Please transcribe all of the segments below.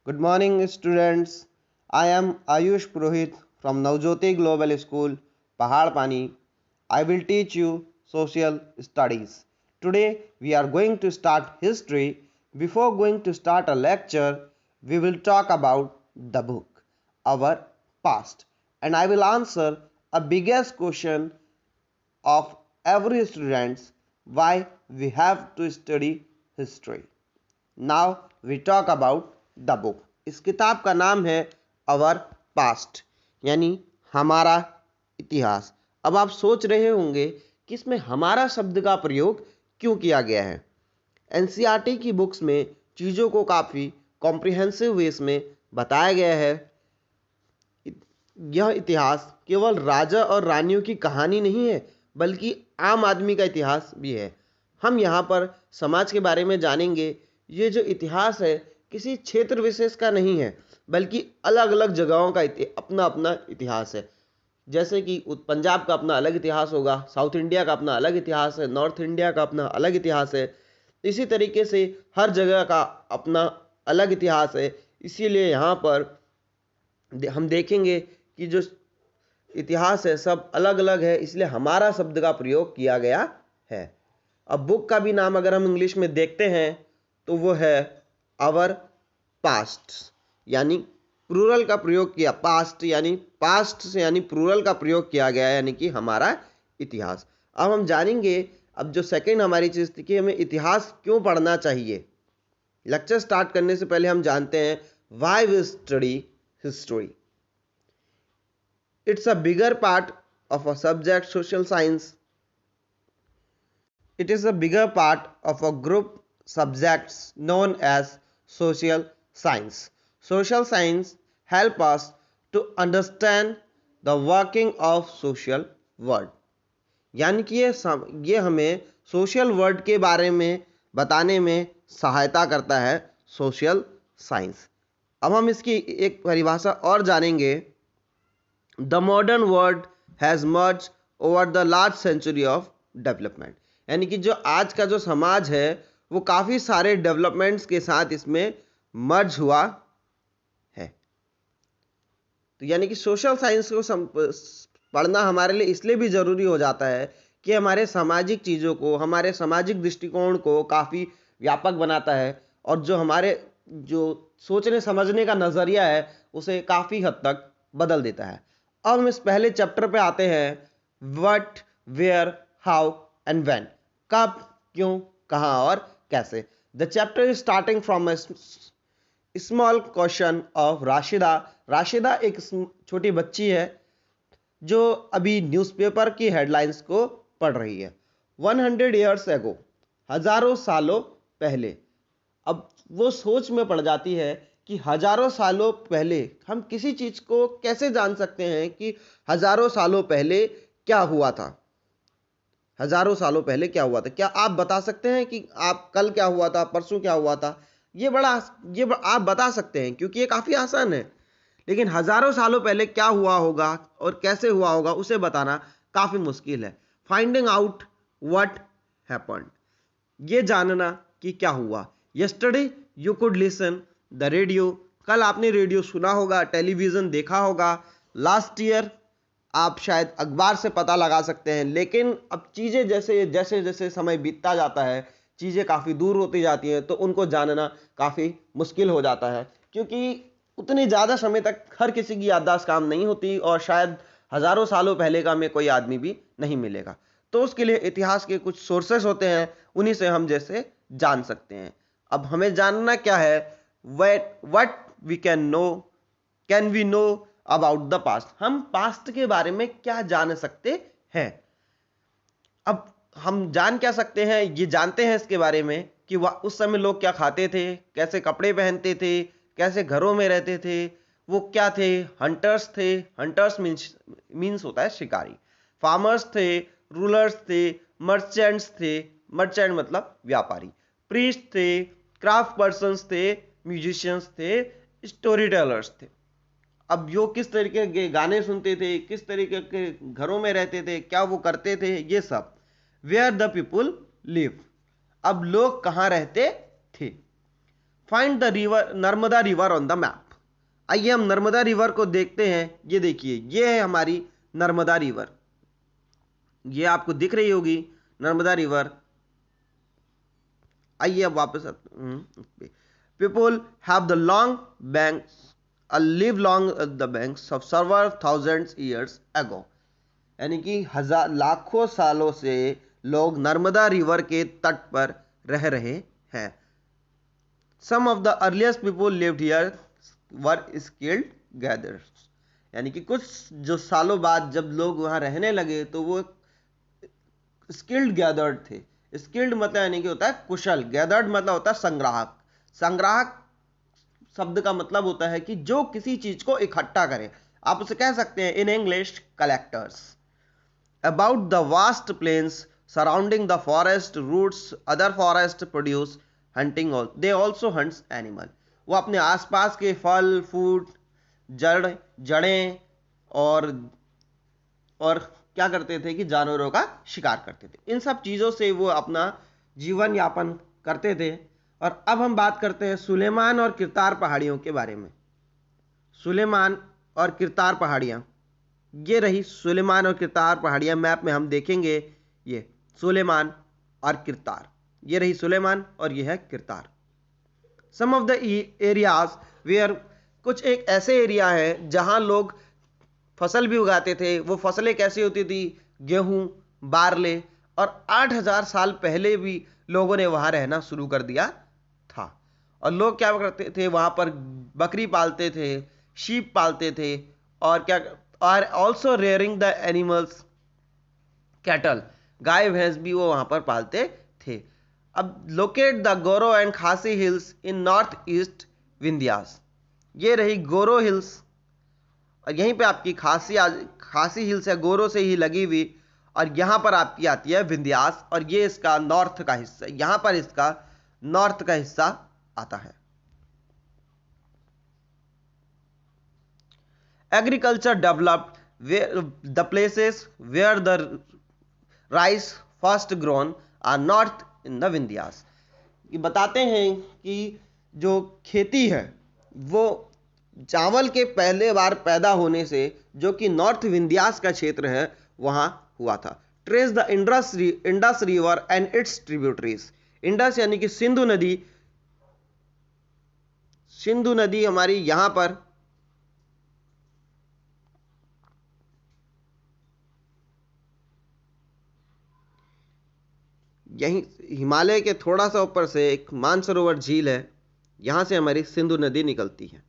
Good morning, students. I am Ayush Purohit from Navjyoti Global School, Pahad Pani. I will teach you social studies. Today, we are going to start history. Before going to start a lecture, we will talk about the book, our past, and I will answer a biggest question of every student: why we have to study history. Now we talk about the book. इस किताब का नाम है अवर past, यानी हमारा इतिहास। अब आप सोच रहे होंगे कि इसमें हमारा शब्द का प्रयोग क्यों किया गया है। एनसीईआरटी की बुक्स में चीज़ों को काफ़ी कॉम्प्रिहेंसिव वेस में बताया गया है। यह इतिहास केवल राजा और रानियों की कहानी नहीं है, बल्कि आम आदमी का इतिहास भी है। हम यहाँ पर समाज के बारे में जानेंगे। ये जो इतिहास है किसी क्षेत्र विशेष का नहीं है, बल्कि अलग अलग जगहों का अपना अपना इतिहास है। जैसे कि पंजाब का अपना अलग इतिहास होगा, साउथ इंडिया का अपना अलग इतिहास है, नॉर्थ इंडिया का अपना अलग इतिहास है। इसी तरीके से हर जगह का अपना अलग इतिहास है। इसीलिए यहाँ पर हम देखेंगे कि जो इतिहास है सब अलग अलग है, इसलिए हमारा शब्द का प्रयोग किया गया है। अब बुक का भी नाम अगर हम इंग्लिश में देखते हैं तो वो है आवर पास्ट, यानी प्लूरल का प्रयोग किया। पास्ट यानी पास्ट से यानी प्लूरल का प्रयोग किया गया है, यानी कि हमारा इतिहास। अब हम जानेंगे, अब जो सेकंड हमारी चीज़ थी कि हमें इतिहास क्यों पढ़ना चाहिए। लेक्चर स्टार्ट करने से पहले हम जानते हैं why we study history. It's a bigger part of a subject social science. It is a bigger part of a group subjects known as social science. Social science help us to understand the working of social world. यानी कि ये हमें social world के बारे में बताने में सहायता करता है सोशल साइंस। अब हम इसकी एक परिभाषा और जानेंगे। The modern world has merge over the large century of development, यानी कि जो आज का जो समाज है वो काफ़ी सारे डेवलपमेंट्स के साथ इसमें मर्ज हुआ है। तो यानी कि सोशल साइंस को पढ़ना हमारे लिए इसलिए भी ज़रूरी हो जाता है कि हमारे सामाजिक चीज़ों को, हमारे सामाजिक दृष्टिकोण को काफ़ी व्यापक बनाता है, और जो हमारे जो सोचने समझने का नज़रिया है उसे काफ़ी हद तक बदल देता है। अब हम इस पहले चैप्टर पे आते हैं, what, where, how and when. कब, क्यों, कहाँ और कैसे। The chapter is starting from a small question of Rashida. Rashida एक छोटी बच्ची है जो अभी न्यूज़पेपर की हेडलाइंस को पढ़ रही है। 100 years ago, हजारों सालों पहले। अब वो सोच में पड़ जाती है कि हजारों सालों पहले हम किसी चीज़ को कैसे जान सकते हैं कि हजारों सालों पहले क्या हुआ था। हजारों सालों पहले क्या हुआ था, क्या आप बता सकते हैं कि आप कल क्या हुआ था, परसों क्या हुआ था। आप बता सकते हैं क्योंकि ये काफ़ी आसान है, लेकिन हजारों सालों पहले क्या हुआ होगा और कैसे हुआ होगा उसे बताना काफ़ी मुश्किल है। फाइंडिंग आउट व्हाट हैपेंड, ये जानना कि क्या हुआ। Yesterday you could listen the radio, कल आपने रेडियो सुना होगा, टेलीविज़न देखा होगा। लास्ट ईयर आप शायद अखबार से पता लगा सकते हैं, लेकिन अब चीज़ें जैसे जैसे जैसे समय बीतता जाता है चीज़ें काफ़ी दूर होती जाती हैं, तो उनको जानना काफ़ी मुश्किल हो जाता है, क्योंकि उतनी ज़्यादा समय तक हर किसी की याददाश्त काम नहीं होती, और शायद हज़ारों सालों पहले का हमें कोई आदमी भी नहीं मिलेगा। तो उसके लिए इतिहास के कुछ सोर्सेस होते हैं, उन्हीं से हम जैसे जान सकते हैं। अब हमें जानना क्या है, what we can we know about the past. हम पास्ट के बारे में क्या जान सकते हैं। अब हम जान क्या सकते हैं, ये जानते हैं इसके बारे में कि उस समय लोग क्या खाते थे, कैसे कपड़े पहनते थे, कैसे घरों में रहते थे, वो क्या थे। हंटर्स थे, हंटर्स मीन्स होता है शिकारी। फार्मर्स थे, रूलर्स थे, मर्चेंट्स थे, मर्चेंट मतलब व्यापारी। प्रीस्ट थे, क्राफ्ट पर्सन्स थे, म्यूजिशियंस थे, स्टोरी टेलर्स थे। अब जो किस तरीके के गाने सुनते थे, किस तरीके के घरों में रहते थे, क्या वो करते थे, ये सब। वेयर द पीपुल लिव, अब लोग कहाँ रहते थे। Find the river Narmada river on the map. आइए हम नर्मदा रिवर को देखते हैं। ये देखिए, ये है हमारी नर्मदा रिवर, ये आपको दिख रही होगी नर्मदा रिवर। आइए अब वापस people have the long banks live long the banks of server thousands years ago, यानी कि हजार लाखों सालों से लोग नर्मदा रिवर के तट पर रह रहे हैं। Some of the earliest people lived here were skilled gatherers, यानी कि कुछ जो सालों बाद जब लोग वहां रहने लगे तो वो स्किल्ड गैदर्ड थे। स्किल्ड मतलब यानी कि होता है कुशल, गैदर्ड मतलब होता है संग्राहक। संग्राहक शब्द का मतलब होता है कि जो किसी चीज को इकट्ठा करे, आप उसे कह सकते हैं in English collectors. About the vast plains surrounding the forest roots other forest produce hunting, they also hunts animal. वो अपने आसपास के फल फूड जड़ें और क्या करते थे कि जानवरों का शिकार करते थे। इन सब चीज़ों से वो अपना जीवन यापन करते थे। और अब हम बात करते हैं सुलेमान और किरतार पहाड़ियों के बारे में। सुलेमान और किरतार पहाड़ियाँ, ये रही सुलेमान और किरतार पहाड़ियाँ। मैप में हम देखेंगे ये सुलेमान और किरतार, ये रही सुलेमान और ये है किरतार। सम ऑफ द एरियाज वेयर, कुछ एक ऐसे एरिया है जहाँ लोग फसल भी उगाते थे। वो फसलें कैसी होती थी? गेहूं, बारले। और 8000 साल पहले भी लोगों ने वहां रहना शुरू कर दिया था। और लोग क्या करते थे? वहां पर बकरी पालते थे, शीप पालते थे, और क्या, और also rearing the animals cattle, गाय भैंस भी वो वहां पर पालते थे। अब locate the Garo and Khasi hills in north east Vindhyas, ये रही गोरो हिल्स, और यहीं पे आपकी खासी हिल्स है, गोरो से ही लगी हुई। और यहां पर आपकी आती है विंध्यास, और ये इसका नॉर्थ का हिस्सा, यहां पर इसका नॉर्थ का हिस्सा आता है। Agriculture developed the places where the rice first grown are north in the Vindhyas. ये बताते हैं कि जो खेती है वो चावल के पहले बार पैदा होने से जो कि नॉर्थ विंध्यास का क्षेत्र है वहां हुआ था। Trace the Indus river and it's tributaries. Indus यानी कि सिंधु नदी, सिंधु नदी हमारी यहां पर यहीं हिमालय के थोड़ा सा ऊपर से एक मानसरोवर झील है, यहां से हमारी सिंधु नदी निकलती है।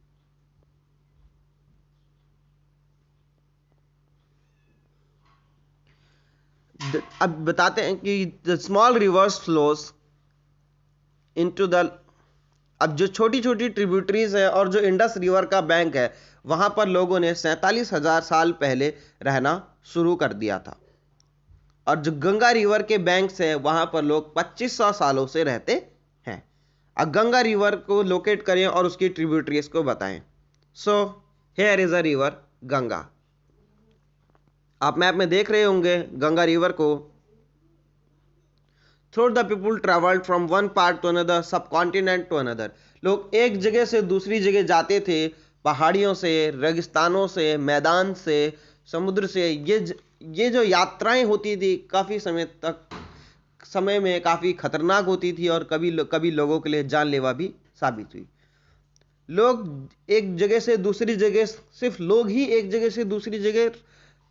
अब बताते हैं कि the small reverse flows into the, अब जो छोटी छोटी ट्रिब्यूटरीज है और जो इंडस रिवर का बैंक है वहां पर लोगों ने 47,000 साल पहले रहना शुरू कर दिया था। और जो गंगा रिवर के बैंक्स है वहां पर लोग 2500 सालों से रहते हैं। अब गंगा रिवर को लोकेट करें और उसकी ट्रिब्यूटरीज को बताएं। So here is a river Ganga. आप मैप में देख रहे होंगे गंगा रिवर को। Through the people travelled from one part two another, सब कॉन्टिनेंट टू अनदर। लोग एक जगह से दूसरी जगह जाते थे, पहाड़ियों से, रेगिस्तानों से, मैदान से, समुद्र से। ये जो यात्राएं होती थी काफ़ी समय में काफ़ी खतरनाक होती थी और कभी लोगों के लिए जानलेवा भी साबित हुई। लोग एक जगह से दूसरी जगह, सिर्फ लोग ही एक जगह से दूसरी जगह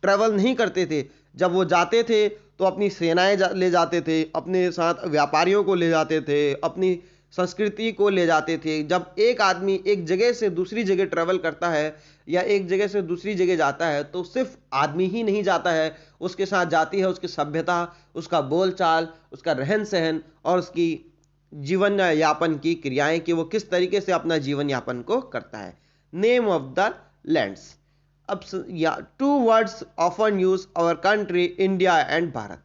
ट्रैवल नहीं करते थे। जब वो जाते थे तो अपनी सेनाएं ले जाते थे, अपने साथ व्यापारियों को ले जाते थे, अपनी संस्कृति को ले जाते थे। जब एक आदमी एक जगह से दूसरी जगह ट्रैवल करता है या एक जगह से दूसरी जगह जाता है तो सिर्फ आदमी ही नहीं जाता है, उसके साथ जाती है उसकी सभ्यता, उसका बोलचाल, उसका रहन सहन और उसकी जीवन यापन की क्रियाएं कि वो किस तरीके से अपना जीवन यापन को करता है। Name of the lands. अब two words often use our country India and Bharat.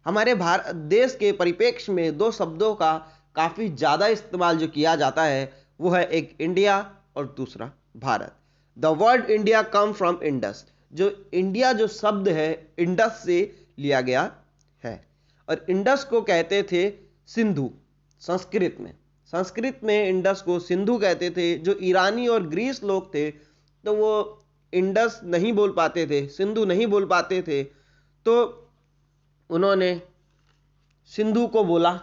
हमारे भारत देश के परिप्रेक्ष्य में दो शब्दों का काफ़ी ज़्यादा इस्तेमाल जो किया जाता है वो है एक इंडिया और दूसरा Bharat. The word India come from Indus. जो इंडिया जो शब्द है इंडस से लिया गया है, और इंडस को कहते थे सिंधु संस्कृत में। संस्कृत में इंडस को सिंधु कहते थे। जो ईरानी और ग्रीस लोग थे तो वो इंडस नहीं बोल पाते थे, सिंधु नहीं बोल पाते थे, तो उन्होंने सिंधु को बोला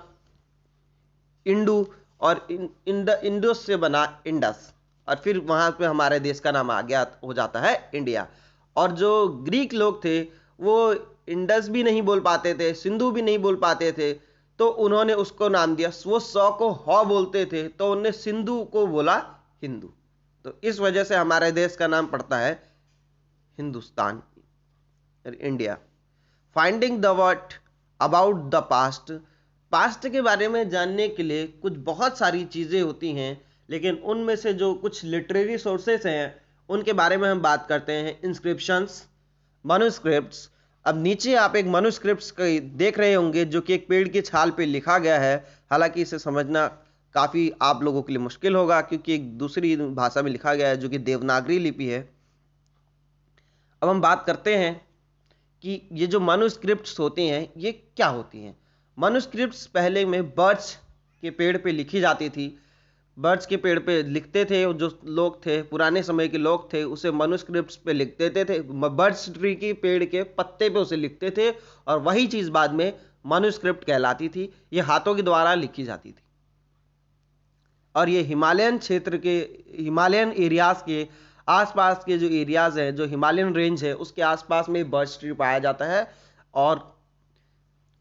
इंडू, और इंडस से बना इंडस, और फिर वहां पे हमारे देश का नाम आ गया, हो जाता है इंडिया। और जो ग्रीक लोग थे वो इंडस भी नहीं बोल पाते थे, सिंधु भी नहीं बोल पाते थे, तो उन्होंने उसको नाम दिया, वो सौ को हौ बोलते थे तो उन्होंने सिंधु को बोला हिंदू। तो इस वजह से हमारे देश का नाम पड़ता है Hindustan, India. Finding the word about the past. Past के बारे में जानने के लिए कुछ बहुत सारी चीज़ें होती हैं, लेकिन उनमें से जो कुछ लिटरेरी सोर्सेस हैं उनके बारे में हम बात करते हैं। इंस्क्रिप्शंस, मनुस्क्रिप्ट्स। अब नीचे आप एक मनुस्क्रिप्ट्स देख रहे होंगे जो कि एक पेड़ की छाल पे लिखा गया है। हालांकि इसे समझना काफ़ी आप लोगों के लिए मुश्किल होगा क्योंकि एक दूसरी भाषा में लिखा गया है जो कि देवनागरी लिपि है। अब हम बात करते हैं कि ये जो मनुस्क्रिप्ट्स होती हैं ये क्या होती हैं। मनुस्क्रिप्ट्स पहले में बर्च के पेड़ पे लिखी जाती थी। बर्च के पेड़ पे लिखते थे, जो लोग थे पुराने समय के लोग थे उसे मनुस्क्रिप्ट्स पे लिख देते थे। बर्च ट्री की पेड़ के पत्ते पे उसे लिखते थे और वही चीज़ बाद में मनुस्क्रिप्ट कहलाती थी। ये हाथों के द्वारा लिखी जाती थी और ये हिमालयन क्षेत्र के, हिमालयन एरियाज़ के आसपास के जो एरियाज़ हैं, जो हिमालयन रेंज है उसके आसपास में बर्च ट्री पाया जाता है और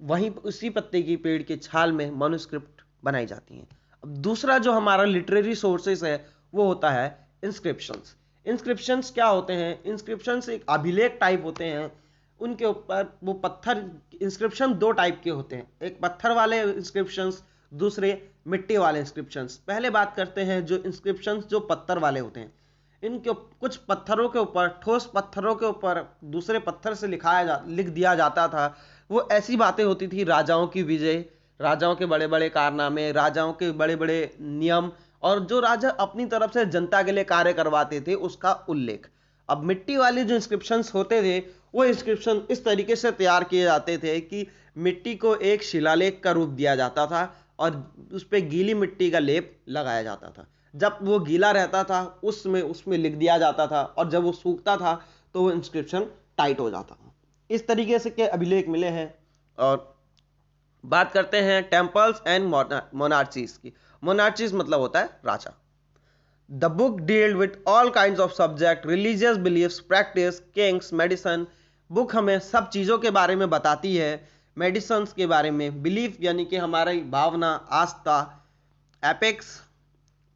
वहीं उसी पत्ते की पेड़ के छाल में मनुस्क्रिप्ट बनाई जाती हैं। अब दूसरा जो हमारा लिटरेरी सोर्सेस है वो होता है इंस्क्रिप्शंस। इंस्क्रिप्शंस क्या होते हैं? इंस्क्रिप्शंस एक अभिलेख टाइप होते हैं, उनके ऊपर वो पत्थर, इंस्क्रिप्शन दो टाइप के होते हैं, एक पत्थर वाले इंस्क्रिप्शंस, दूसरे मिट्टी वाले इंस्क्रिप्शंस। पहले बात करते हैं जो इंस्क्रिप्शंस जो पत्थर वाले होते हैं। इनके कुछ पत्थरों के ऊपर, ठोस पत्थरों के ऊपर दूसरे पत्थर से लिख दिया जाता था। वो ऐसी बातें होती थी, राजाओं की विजय, राजाओं के बड़े बड़े कारनामे, राजाओं के बड़े बड़े नियम, और जो राजा अपनी तरफ से जनता के लिए कार्य करवाते थे उसका उल्लेख। अब मिट्टी वाले जो इंस्क्रिप्शंस होते थे वो इंस्क्रिप्शन इस तरीके से तैयार किए जाते थे कि मिट्टी को एक शिलालेख का रूप दिया जाता था और उस पर गीली मिट्टी का लेप लगाया जाता था। जब वो गीला रहता था उसमें लिख दिया जाता था और जब वो सूखता था तो वो इंस्क्रिप्शन टाइट हो जाता था। इस तरीके से के अभिलेख मिले हैं। और बात करते हैं टेम्पल्स एंड मोनार्चीज की। मोनार्चीज मतलब होता है राजा। The book dealt with all kind of subject, religious beliefs, practice, kings, medicine. Book हमें सब चीज़ों के बारे में बताती है, मेडिसन्स के बारे में, बिलीफ यानी कि हमारी भावना, आस्था, epics,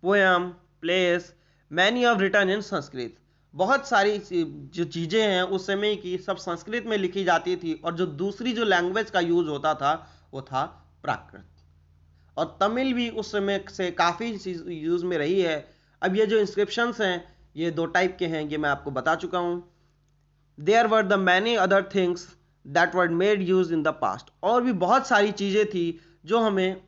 poem, place, many of written in Sanskrit. बहुत सारी जो चीज़ें हैं उस समय की सब संस्कृत में लिखी जाती थी और जो दूसरी जो लैंग्वेज का यूज होता था वो था प्राकृत। और तमिल भी उस समय से काफ़ी यूज में रही है। अब ये जो इंस्क्रिप्शंस हैं ये दो टाइप के हैं, ये मैं आपको बता चुका हूँ। There were the many other things that were made use in the past. और भी बहुत सारी चीज़ें थी जो हमें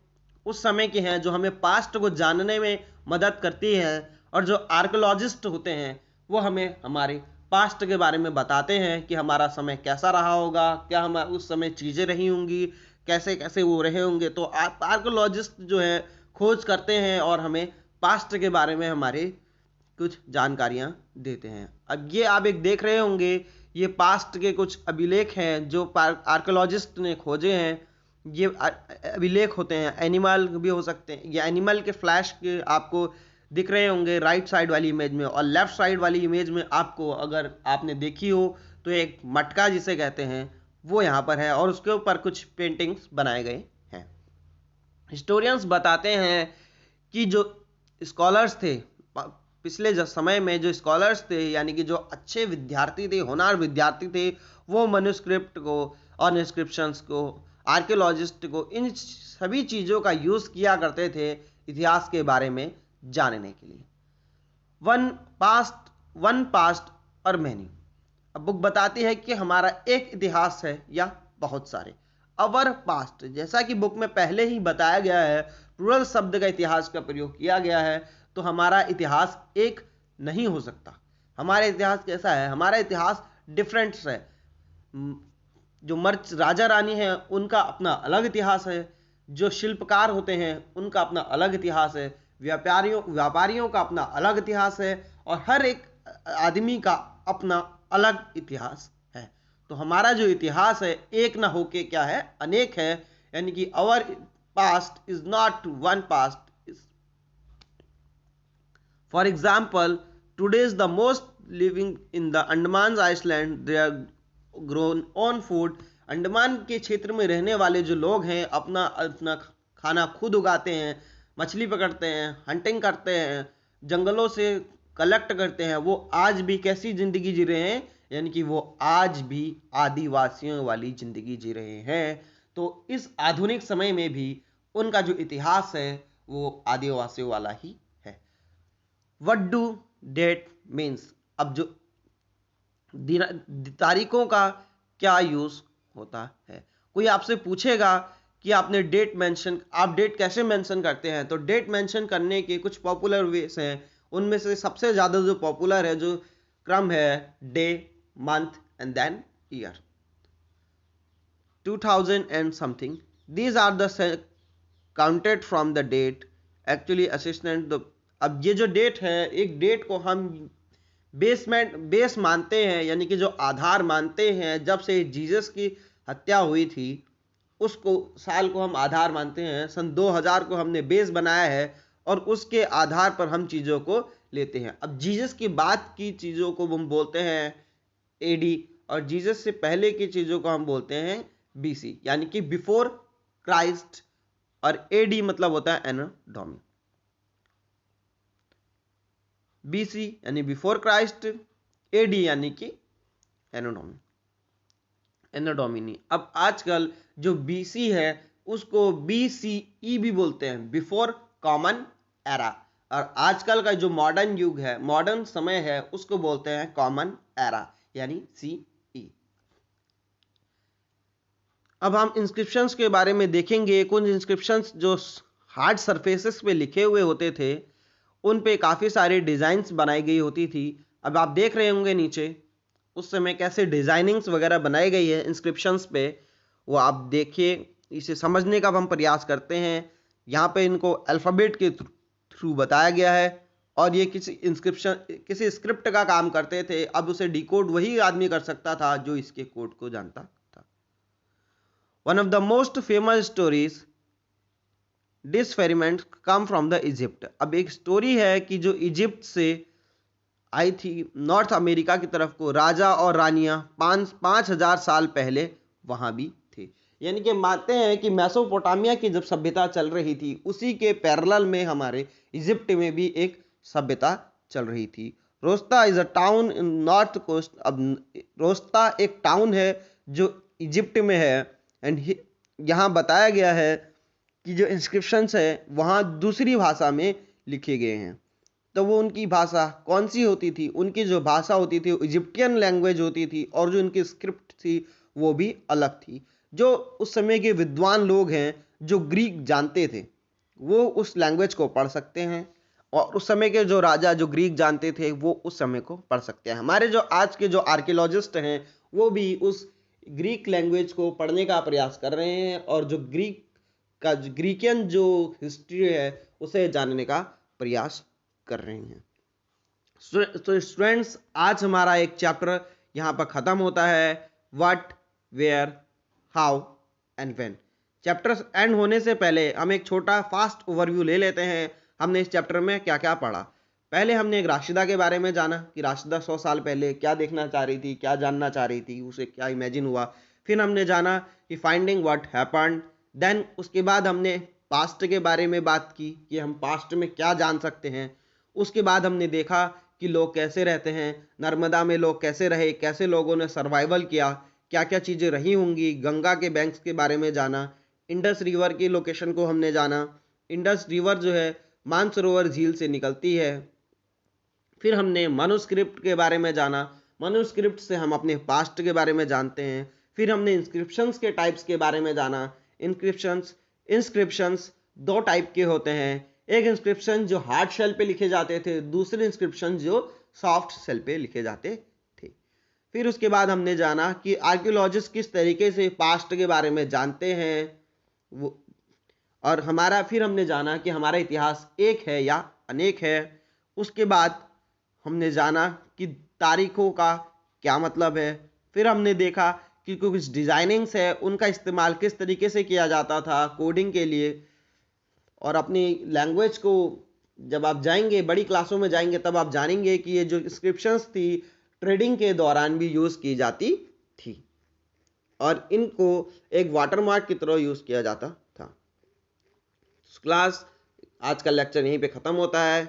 उस समय के हैं, जो हमें पास्ट को जानने में मदद करती हैं। और जो आर्कोलॉजिस्ट होते हैं वो हमें हमारे पास्ट के बारे में बताते हैं कि हमारा समय कैसा रहा होगा, क्या हम उस समय चीज़ें रही होंगी, कैसे कैसे वो रहे होंगे। तो आर्कोलॉजिस्ट जो है खोज करते हैं और हमें पास्ट के बारे में हमारे कुछ जानकारियाँ देते हैं। अब ये आप एक देख रहे होंगे, ये पास्ट के कुछ अभिलेख हैं जो आर्कोलॉजिस्ट ने खोजे हैं। ये अभिलेख होते हैं, एनिमल भी हो सकते हैं। ये एनिमल के फ्लैश के आपको दिख रहे होंगे राइट साइड वाली इमेज में, और लेफ्ट साइड वाली इमेज में आपको, अगर आपने देखी हो तो एक मटका जिसे कहते हैं वो यहाँ पर है और उसके ऊपर कुछ पेंटिंग्स बनाए गए हैं। हिस्टोरियंस बताते हैं कि जो स्कॉलर्स थे पिछले समय में, जो स्कॉलर्स थे यानी कि जो अच्छे विद्यार्थी थे, होनहार विद्यार्थी थे, वो मनुस्क्रिप्ट को और इंस्क्रिप्शंस को, आर्कियोलॉजिस्ट को, इन सभी चीज़ों का यूज़ किया करते थे इतिहास के बारे में जानने के लिए। वन पास्ट और मैनी। अब बुक बताती है कि हमारा एक इतिहास है या बहुत सारे। अवर पास्ट, जैसा कि बुक में पहले ही बताया गया है, प्लूरल शब्द का इतिहास का प्रयोग किया गया है, तो हमारा इतिहास एक नहीं हो सकता। हमारा इतिहास कैसा है? हमारा इतिहास डिफरेंट है। जो मर्च राजा रानी है उनका अपना अलग इतिहास है, जो शिल्पकार होते हैं उनका अपना अलग इतिहास है, व्यापारियों का अपना अलग इतिहास है, और हर एक आदमी का अपना अलग इतिहास है। तो हमारा जो इतिहास है एक ना होके क्या है, अनेक है, यानी कि our past is not one past. For example, today is the most living in the Andaman island, they are grown on food. Andaman के क्षेत्र में रहने वाले जो लोग हैं अपना अपना खाना खुद उगाते हैं, मछली पकड़ते हैं, हंटिंग करते हैं, जंगलों से कलेक्ट करते हैं। वो आज भी कैसी जिंदगी जी रहे हैं, यानी कि वो आज भी आदिवासियों वाली जिंदगी जी रहे हैं। तो इस आधुनिक समय में भी उनका जो इतिहास है वो आदिवासियों वाला ही है। What do that means? अब जो तारीखों का क्या यूज होता है। कोई आपसे पूछेगा कि आपने आप डेट कैसे मेंशन करते हैं, तो डेट मेंशन करने के कुछ पॉपुलर वेज हैं। उनमें से सबसे ज्यादा जो पॉपुलर है, जो क्रम है, day, month and then year. 2000 and something, these are the counted from the date actually assistant. अब ये जो डेट है, एक डेट को हम बेस मानते हैं, यानी कि जो आधार मानते हैं, जब से जीसस की हत्या हुई थी उसको साल को हम आधार मानते हैं। सन 2000 को हमने बेस बनाया है और उसके आधार पर हम चीज़ों को लेते हैं। अब जीसस की बात की चीज़ों को हम बोलते हैं एडी, और जीसस से पहले की चीज़ों को हम बोलते हैं बीसी, यानी कि बिफोर क्राइस्ट, और एडी मतलब होता है एनो डोमी। बीसी यानी बिफोर क्राइस्ट, एडी यानी कि एनो डोमिनी। अब आजकल जो बीसी है उसको बीसीई भी बोलते हैं, बिफोर कॉमन एरा, और आजकल का जो मॉडर्न युग है, मॉडर्न समय है, उसको बोलते हैं कॉमन एरा यानी सीई। अब हम इंस्क्रिप्शंस के बारे में देखेंगे। कुछ इंस्क्रिप्शंस जो हार्ड सरफेसेस पे लिखे हुए होते थे उन पे काफ़ी सारी डिज़ाइंस बनाई गई होती थी। अब आप देख रहे होंगे नीचे उस समय कैसे डिज़ाइनिंग्स वगैरह बनाई गई है इंस्क्रिप्शंस पे, वो आप देखिए। इसे समझने का हम प्रयास करते हैं। यहाँ पे इनको अल्फ़ाबेट के थ्रू बताया गया है, और ये किसी स्क्रिप्ट का काम करते थे। अब उसे डिकोड वही आदमी कर सकता था जो इसके कोड को जानता था। One of the most famous stories decipherment come from the Egypt. अब एक स्टोरी है कि जो इजिप्ट से आई थी नॉर्थ अमेरिका की तरफ को, राजा और रानियां 5,000 साल पहले वहां भी थे। यानी कि मानते हैं कि मेसोपोटामिया की जब सभ्यता चल रही थी उसी के पैरेलल में हमारे इजिप्ट में भी एक सभ्यता चल रही थी। Rosetta is a town in north coast. अब रोस्ता एक टाउन है जो इजिप्ट में है, एंड यहाँ बताया गया है कि जो इंस्क्रिप्शंस है वहाँ दूसरी भाषा में लिखे गए हैं। तो वो उनकी भाषा कौन सी होती थी? उनकी जो भाषा होती थी वो इजिप्टियन लैंग्वेज होती थी, और जो उनकी स्क्रिप्ट थी वो भी अलग थी। जो उस समय के विद्वान लोग हैं जो ग्रीक जानते थे वो उस लैंग्वेज को पढ़ सकते हैं, और उस समय के जो राजा जो ग्रीक जानते थे वो उस समय को पढ़ सकते हैं। हमारे जो आज के जो आर्कियोलॉजिस्ट हैं वो भी उस ग्रीक लैंग्वेज को पढ़ने का प्रयास कर रहे हैं, और जो ग्रीकियन जो हिस्ट्री है उसे जानने का प्रयास कर रहे हैं। तो स्टूडेंट्स, आज हमारा एक चैप्टर यहाँ पर खत्म होता है, what, where, how and when. Chapter end होने से पहले हम एक छोटा फास्ट ओवरव्यू ले लेते हैं। हमने इस चैप्टर में क्या क्या पढ़ा। पहले हमने एक राशिदा के बारे में जाना कि राशिदा 100 साल पहले क्या देखना चाह रही थी, क्या जानना चाह रही थी, उसे क्या इमेजिन हुआ। फिर हमने जाना कि फाइंडिंग व्हाट हैपेंड। देन उसके बाद हमने पास्ट के बारे में बात की कि हम पास्ट में क्या जान सकते हैं। उसके बाद हमने देखा कि लोग कैसे रहते हैं, नर्मदा में लोग कैसे रहे, कैसे लोगों ने सर्वाइवल किया, क्या क्या चीज़ें रही होंगी। गंगा के बैंक्स के बारे में जाना, इंडस रिवर की लोकेशन को हमने जाना। इंडस रिवर जो है मानसरोवर झील से निकलती है। फिर हमने मनुस्क्रिप्ट के बारे में जाना। मनुस्क्रिप्ट से हम अपने पास्ट के बारे में जानते हैं। फिर हमने इंस्क्रिप्शंस के टाइप्स के बारे में जाना। इंस्क्रिप्शंस दो टाइप के होते हैं, एक इंस्क्रिप्शन जो हार्ड शेल पे लिखे जाते थे, दूसरे इंस्क्रिप्शन जो सॉफ्ट शेल पे लिखे जाते थे। फिर उसके बाद हमने जाना कि आर्कियोलॉजिस्ट किस तरीके से पास्ट के बारे में जानते हैं, वो और हमारा फिर हमने जाना कि हमारा इतिहास एक है या अनेक है। उसके बाद हमने जाना कि तारीखों का क्या मतलब है। फिर हमने देखा कि कुछ डिजाइनिंग्स है उनका इस्तेमाल किस तरीके से किया जाता था कोडिंग के लिए। और अपनी लैंग्वेज को जब आप जाएंगे बड़ी क्लासों में जाएंगे तब आप जानेंगे कि ये जो इंस्क्रिप्शंस थी ट्रेडिंग के दौरान भी यूज़ की जाती थी और इनको एक वाटरमार्क की तरह यूज़ किया जाता था। क्लास आज का लेक्चर यहीं पे ख़त्म होता है।